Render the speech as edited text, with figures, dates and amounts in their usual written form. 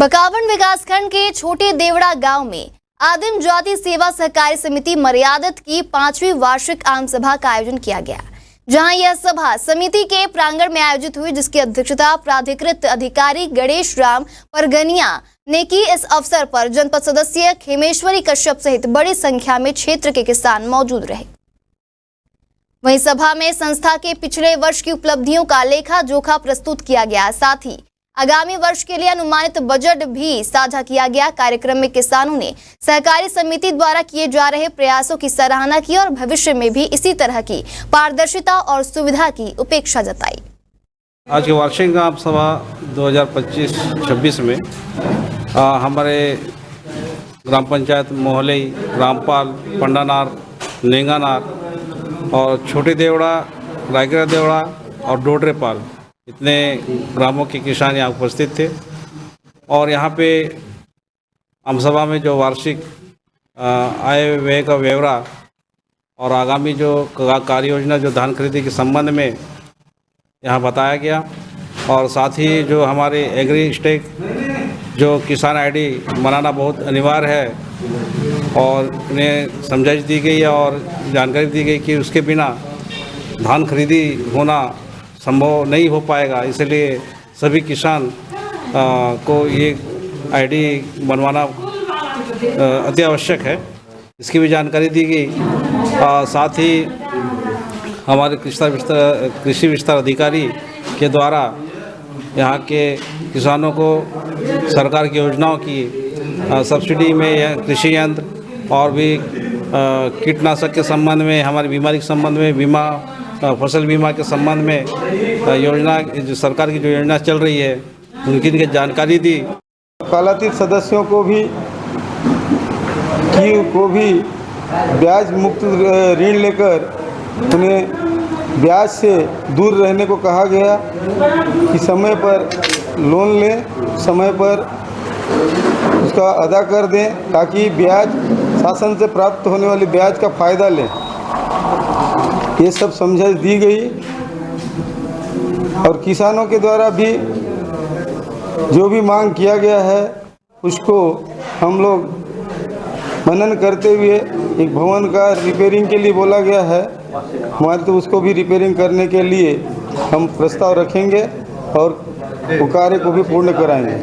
बकावन विकासखंड के छोटे देवड़ा गांव में आदिम जाति सेवा सहकारी समिति मर्यादित की 5वीं वार्षिक आम सभा का आयोजन किया गया, जहां यह सभा समिति के प्रांगण में आयोजित हुई, जिसकी अध्यक्षता प्राधिकृत अधिकारी गणेश राम परगनिया ने की। इस अवसर पर जनपद सदस्य खेमेश्वरी कश्यप सहित बड़ी संख्या में क्षेत्र के किसान मौजूद रहे। वहीं सभा में संस्था के पिछले वर्ष की उपलब्धियों का लेखा जोखा प्रस्तुत किया गया, साथ ही आगामी वर्ष के लिए अनुमानित बजट भी साझा किया गया। कार्यक्रम में किसानों ने सहकारी समिति द्वारा किए जा रहे प्रयासों की सराहना की और भविष्य में भी इसी तरह की पारदर्शिता और सुविधा की उपेक्षा जताई। आज की वार्षिक आम सभा 2025-26 में हमारे ग्राम पंचायत मोहलई, रामपाल, पंडानार, नेंगानार और छोटे देवड़ा, रायगढ़ देवड़ा और डोडरेपाल इतने ग्रामों के किसान यहाँ उपस्थित थे। और यहाँ पे आम सभा में जो वार्षिक आय व्यय का ब्यौरा और आगामी जो कार्य योजना जो धान खरीदी के संबंध में यहाँ बताया गया, और साथ ही जो हमारे एग्री स्टेक जो किसान आईडी बनाना बहुत अनिवार्य है और उन्हें समझाइश दी गई और जानकारी दी गई कि उसके बिना धान खरीदी होना संभव नहीं हो पाएगा, इसलिए सभी किसान को ये आईडी बनवाना अति आवश्यक है, इसकी भी जानकारी दी गई। साथ ही हमारे कृषि विस्तार अधिकारी के द्वारा यहाँ के किसानों को सरकार की योजनाओं की सब्सिडी में या कृषि यंत्र और भी कीटनाशक के संबंध में, हमारी बीमारी के संबंध में, बीमा फसल बीमा के संबंध में योजना जो सरकार की जो योजना चल रही है उनकी जानकारी दी। कालातीत सदस्यों को भी ब्याज मुक्त ऋण लेकर उन्हें ब्याज से दूर रहने को कहा गया कि समय पर लोन लें, समय पर उसका अदा कर दें ताकि ब्याज शासन से प्राप्त होने वाली ब्याज का फ़ायदा लें। ये सब समझाइश दी गई और किसानों के द्वारा भी जो भी मांग किया गया है उसको हम लोग मनन करते हुए एक भवन का रिपेयरिंग के लिए बोला गया है हमारे, तो उसको भी रिपेयरिंग करने के लिए हम प्रस्ताव रखेंगे और वो कार्य को भी पूर्ण कराएंगे।